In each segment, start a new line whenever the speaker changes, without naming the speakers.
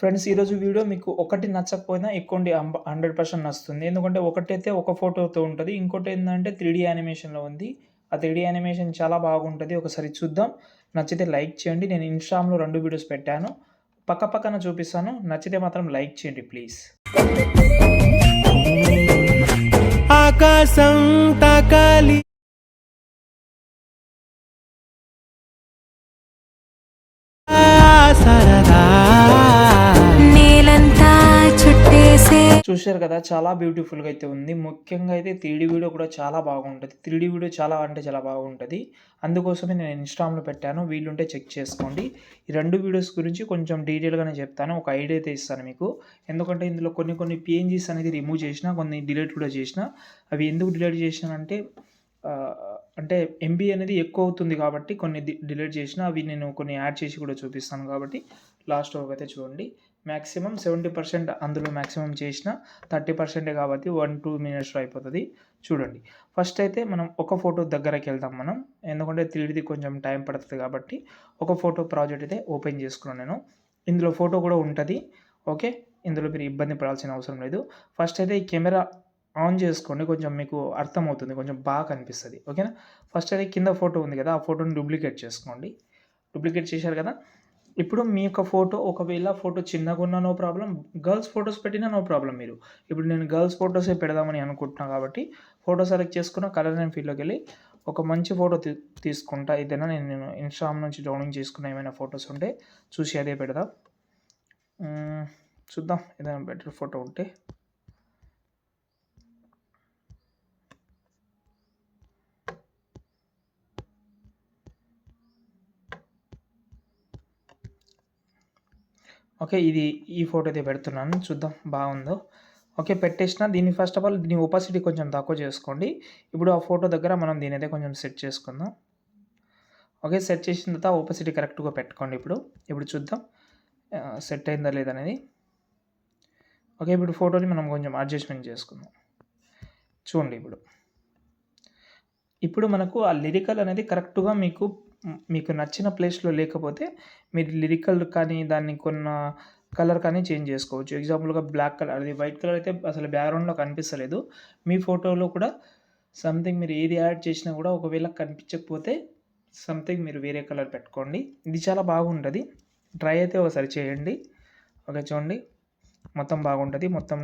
Friends ఈరోజు video మీకు ఒకటి నచ్చకపోయినా ఎక్కువండి 100% నచ్చుతుంది. ఎందుకంటే ఒకటైతే ఒక ఫోటోతో ఉంటది. ఇంకోటేందంటే 3డీ యానిమేషన్‌లో ఉంది. ఆ 3డీ యానిమేషన్ చాలా బాగుంటది. ఒకసారి చూద్దాం. నచ్చితే లైక్ చేయండి. నేను ఇన్‌స్టాగ్రామ్‌లో 2 వీడియోస్ పెట్టాను. పక్కన చూపిస్తాను. నచ్చితే మాత్రం లైక్ చేయండి ప్లీజ్.
ఆకాశం తాకాలి సరదా నేలంతా చుట్టేసే
చూశారు కదా! చాలా బ్యూటిఫుల్‌గా అయితే ఉంది. ముఖ్యంగా అయితే 3డీ వీడియో కూడా చాలా బాగుంటది. 3డీ వీడియో చాలా అంటే చాలా బాగుంటది. అందుకోసమే నేను ఇన్‌స్టాగ్రామ్‌లో పెట్టాను. వీలుంటే చెక్ చేసుకోండి. ఈ 2 వీడియోస్ గురించి కొంచెం డీటెయిల్‌గానే చెప్తాను. ఒక ఐడియా అయితే ఇస్తాను మీకు. ఎందుకంటే ఇందులో కొన్ని పీఎన్‌జీస్ అనేది రిమూవ్ చేసినా, కొన్ని డిలీట్ కూడా చేసినా. అవి ఎందుకు డిలీట్ చేశానంటే ఆహ్, అంటే ఎంబీ అనేది ఎక్కువ అవుతుంది కాబట్టి కొన్ని డిలీట్ చేసినా అవి నేను కొన్ని యాడ్ చేసి కూడా చూపిస్తాను కాబట్టి లాస్ట్ వరకు అయితే చూడండి. మాక్సిమం 70% అందులో మాక్సిమం చేసిన 30% కాబట్టి 1-2 మినిట్స్‌లో అయిపోతది. చూడండి. ఫస్ట్ అయితే మనం ఒక ఫోటో దగ్గరకెళ్దాం మనం. ఎందుకంటే 3డీది కొంచెం టైం పడతది కాబట్టి ఒక ఫోటో ప్రాజెక్ట్ అయితే ఓపెన్ చేసుకున్నాను నేను. ఇందులో ఫోటో కూడా ఉంటది. ఓకే. ఇందులో మీరు ఇబ్బంది పడాల్సిన అవసరం లేదు. ఫస్ట్ అయితే ఈ కెమెరా ఆన్ చేసుకోండి. కొంచెం మీకు అర్థమవుతుంది. కొంచెం బాగా కనిపిస్తది. ఓకేనా. ఫస్ట్ అయితే కింద ఫోటో ఉంది కదా! ఆ ఫోటోని డూప్లికేట్ చేసుకోండి. డూప్లికేట్ చేశారు కదా! ఇప్పుడు మీ యొక్క ఫోటో ఒకవేళ photo చిన్నగున్నా no problem. Girls photos పెట్టినా నో ప్రాబ్లమ్ మీరు. ఇప్పుడు నేను గర్ల్స్ ఫోటోసే పెడదామని అనుకుంటున్నా కాబట్టి ఫోటో సెలెక్ట్ చేసుకున్న కలర్ అండ్ ఫీల్డ్‌లోకెళ్ళి ఒక మంచి ఫోటో తీసుకుంటా. ఏదైనా నేను ఇన్‌స్టాగ్రామ్ నుంచి డౌన్లోడ్ చేసుకున్న ఏమైనా ఫోటోస్ ఉంటే చూసి అదే పెడదాం. చూద్దాం ఏదైనా బెటర్ ఫోటో ఉంటే. ఓకే. ఈ ఫోటో అయితే పెడుతున్నాను. చూద్దాం బాగుందో. ఓకే. పెట్టేసిన దీన్ని ఫస్ట్ ఆఫ్ ఆల్ దీని ఒపాసిటీ కొంచెం తక్కువ చేసుకోండి. ఇప్పుడు ఆ ఫోటో దగ్గర మనం దీనైతే కొంచెం సెట్ చేసుకుందాం. ఓకే. సెట్ చేసిన తర్వాత ఒపాసిటీ కరెక్ట్‌గా పెట్టుకోండి ఇప్పుడు. ఇప్పుడు చూద్దాం సెట్ అయిందా లేదా అనేది. ఓకే. ఇప్పుడు ఫోటోని మనం కొంచెం అడ్జస్ట్‌మెంట్ చేసుకుందాం. చూడండి ఇప్పుడు. ఇప్పుడు మనకు ఆ లిరికల్ అనేది కరెక్ట్‌గా మీకు నచ్చిన ప్లేస్‌లో లేకపోతే మీరు లిరికల్ కానీ దాన్ని కలర్ కానీ చేంజ్ చేసుకోవచ్చు. ఎగ్జాంపుల్‌గా బ్లాక్ కలర్ అది వైట్ కలర్ అయితే అసలు బ్యాక్‌గ్రౌండ్‌లో కనిపిస్తలేదు. మీ ఫోటోలో కూడా సంథింగ్ మీరు ఏది యాడ్ చేసినా కూడా ఒకవేళ కనిపించకపోతే సంథింగ్ మీరు వేరే కలర్ పెట్టుకోండి. ఇది చాలా బాగుంటది. ట్రై అయితే ఒకసారి చేయండి. ఓకే. చూడండి. మొత్తం బాగుంటది. మొత్తం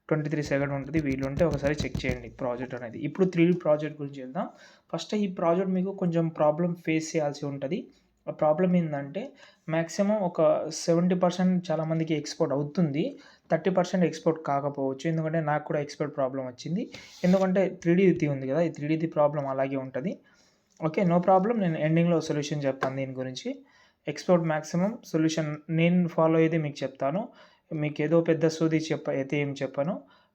23 సెకండ్ ఉంటది. వీలుంటే ఒకసారి చెక్ చేయండి ప్రాజెక్ట్ అనేది. ఇప్పుడు 3డీ ప్రాజెక్ట్ గురించి వెళ్దాం. ఫస్ట్ ఈ ప్రాజెక్ట్ మీకు కొంచెం ప్రాబ్లమ్ ఫేస్ చేయాల్సి ఉంటది. ఆ ప్రాబ్లమ్ ఏందంటే మాక్సిమం ఒక 70% చాలామందికి ఎక్స్‌పోర్ట్ అవుతుంది. 30% ఎక్స్‌పోర్ట్ కాకపోవచ్చు. ఎందుకంటే నాకు కూడా ఎక్స్‌పోర్ట్ ప్రాబ్లమ్ వచ్చింది. ఎందుకంటే 3డీది ఉంది కదా! ఈ 3డీది ప్రాబ్లమ్ అలాగే ఉంటది. ఓకే. No problem. నేను ఎండింగ్‌లో సొల్యూషన్ చెప్తాను దీని గురించి. ఎక్స్‌పోర్ట్ మాక్సిమం సొల్యూషన్ నేను ఫాలో అయ్యేది మీకు చెప్తాను. మీకేదో పెద్ద సోది అయితే ఏం చెప్పను.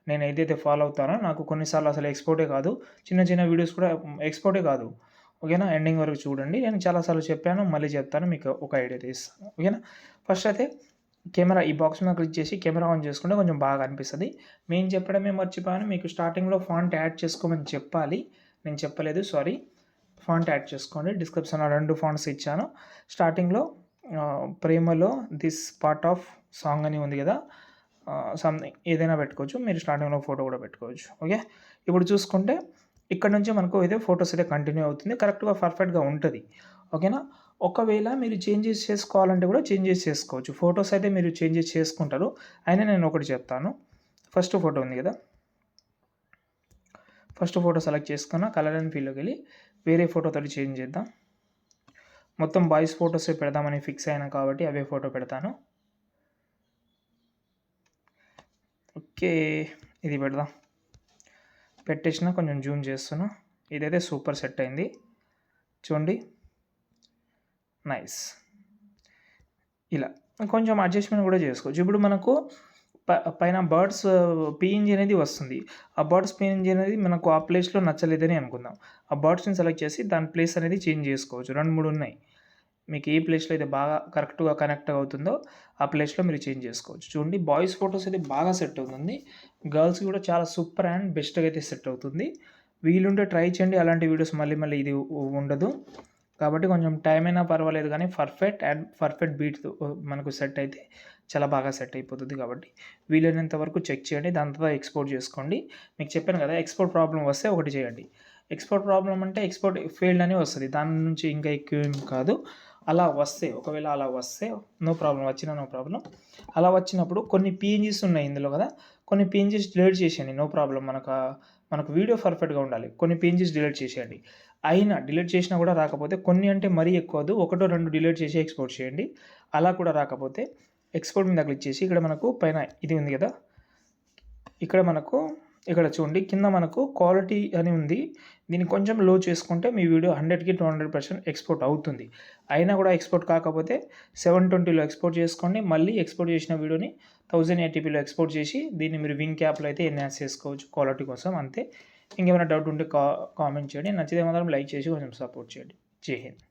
నేను ఏదైతే ఫాలో అవుతానో నాకు కొన్నిసార్లు అసలు ఎక్స్‌పోర్టే కాదు. చిన్న వీడియోస్ కూడా ఎక్స్‌పోర్టే కాదు. ఓకేనా. ఎండింగ్ వరకు చూడండి. నేను చాలా సార్లు చెప్పాను. మళ్ళీ చెప్తాను. మీకు ఒక ఐడియా అయితే ఇస్తాను. ఓకేనా. ఫస్ట్ అయితే కెమెరా ఈ బాక్స్ మీద క్లిక్ చేసి కెమెరా ఆన్ చేసుకుంటే కొంచెం బాగా అనిపిస్తది. నేను చెప్పడమే మర్చిపోయాను. మీకు స్టార్టింగ్‌లో ఫాంట్ యాడ్ చేసుకోమని చెప్పాలి. నేను చెప్పలేదు సారీ. ఫాంట్ యాడ్ చేసుకోండి. డిస్క్రిప్షన్‌లో 2 ఫాంట్స్ ఇచ్చాను. స్టార్టింగ్‌లో 'ప్రేమలో దిస్ పార్ట్ ఆఫ్ సాంగ్' అని ఉంది కదా! సంథింగ్ ఏదైనా పెట్టుకోవచ్చు. మీరు స్టార్టింగ్‌లో ఫోటో కూడా పెట్టుకోవచ్చు. ఓకే. ఇప్పుడు చూసుకుంటే ఇక్కడ నుంచి మనకు అయితే ఫోటోస్ అయితే కంటిన్యూ అవుతుంది. కరెక్ట్‌గా పర్ఫెక్ట్‌గా ఉంటది. ఓకేనా. ఒకవేళ మీరు చేంజెస్ చేసుకోవాలంటే కూడా చేంజెస్ చేసుకోవచ్చు. ఫోటోస్ అయితే మీరు చేంజెస్ చేసుకుంటారు. అయినా నేను ఒకటి చెప్తాను. ఫస్ట్ ఫోటో ఉంది కదా! ఫస్ట్ ఫోటో సెలెక్ట్ చేసుకున్న కలర్ అండ్ ఫీల్డ్‌లోకెళ్ళి వేరే ఫోటోతోటి చేంజ్ చేద్దాం. మొత్తం బాయ్స్ ఫోటోసే పెడదామని ఫిక్స్ అయినా కాబట్టి అవే ఫోటో పెడతాను. ఓకే. ఇది పెడదాం. పెట్టేసిన కొంచెం జూమ్ చేస్తున్నా. ఇదైతే సూపర్ సెట్ అయింది. చూడండి. నైస్. ఇలా కొంచెం అడ్జస్ట్‌మెంట్ కూడా చేసుకోవచ్చు. ఇప్పుడు మనకు పైన బర్డ్స్ పీఎన్‌జీ అనేది వస్తుంది. ఆ బర్డ్స్ పీఎన్‌జీ అనేది మనకు ఆ ప్లేస్‌లో నచ్చలేదని అనుకుందాం. ఆ బర్డ్స్‌ని సెలెక్ట్ చేసి దాని ప్లేస్ అనేది చేంజ్ చేసుకోవచ్చు. 2, 3 ఉన్నాయి. మీకు ఏ ప్లేస్‌లో అయితే బాగా కరెక్ట్‌గా కనెక్ట్ అవుతుందో ఆ ప్లేస్‌లో మీరు చేంజ్ చేసుకోవచ్చు. చూడండి బాయ్స్ ఫోటోస్ అయితే బాగా సెట్ అవుతుంది. గర్ల్స్‌కి కూడా చాలా సూపర్ అండ్ బెస్ట్‌గా అయితే సెట్ అవుతుంది. వీలుంటే ట్రై చేయండి. అలాంటి వీడియోస్ మళ్ళీ ఇది ఉండదు. కాబట్టి కొంచెం టైం అయినా పర్వాలేదు కానీ పర్ఫెక్ట్ బీట్‌తో మనకు సెట్ అయితే చాలా బాగా సెట్ అయిపోతుంది. కాబట్టి వీలైనంత వరకు చెక్ చేయండి. దాని తర్వాత ఎక్స్‌పోర్ట్ చేసుకోండి. మీకు చెప్పాను కదా! ఎక్స్‌పోర్ట్ ప్రాబ్లమ్ వస్తే ఒకటి చేయండి. ఎక్స్‌పోర్ట్ ప్రాబ్లమ్ అంటే ఎక్స్‌పోర్ట్ ఫెయిల్డ్ అని వస్తది. దాని నుంచి ఇంకా ఎక్కువేం కాదు. ఒకవేళ అలా వస్తే నో ప్రాబ్లమ్. No problem. అలా వచ్చినప్పుడు కొన్ని పీఎన్‌జీస్ ఉన్నాయి ఇందులో కదా! కొన్ని పీఎన్‌జీస్ డిలీట్ చేసేయండి. No problem. మనకు వీడియో పర్ఫెక్ట్‌గా ఉండాలి. కొన్ని పీఎన్‌జీస్ డిలీట్ చేసేయండి. డిలీట్ చేసినా కూడా రాకపోతే కొన్ని అంటే మరీ ఎక్కువ వద్దు. ఒకటో, 2 డిలీట్ చేసి ఎక్స్‌పోర్ట్ చేయండి. అలా కూడా రాకపోతే ఎక్స్‌పోర్ట్ మీద క్లిక్ చేసి ఇక్కడ మనకు పైన ఇది ఉంది కదా! ఇక్కడ చూడండి కింద మనకు క్వాలిటీ అని ఉంది. దీన్ని కొంచెం లో చేసుకుంటే మీ వీడియో 100కి 200% ఎక్స్‌పోర్ట్ అవుతుంది. అయినా కూడా ఎక్స్‌పోర్ట్ కాకపోతే 720లో ఎక్స్‌పోర్ట్ చేసుకోండి. మళ్ళీ ఎక్స్‌పోర్ట్ చేసిన వీడియోని 1080pలో ఎక్స్‌పోర్ట్ చేసి దీన్ని మీరు వింగ్ యాప్‌లో అయితే ఎన్హాన్స్ చేసుకోవచ్చు క్వాలిటీ కోసం అంతే. ఇంకేమైనా డౌట్ ఉంటే కామెంట్ చేయండి. నచ్చితే మాత్రం లైక్ చేసి కొంచెం సపోర్ట్ చేయండి. జై హింద్.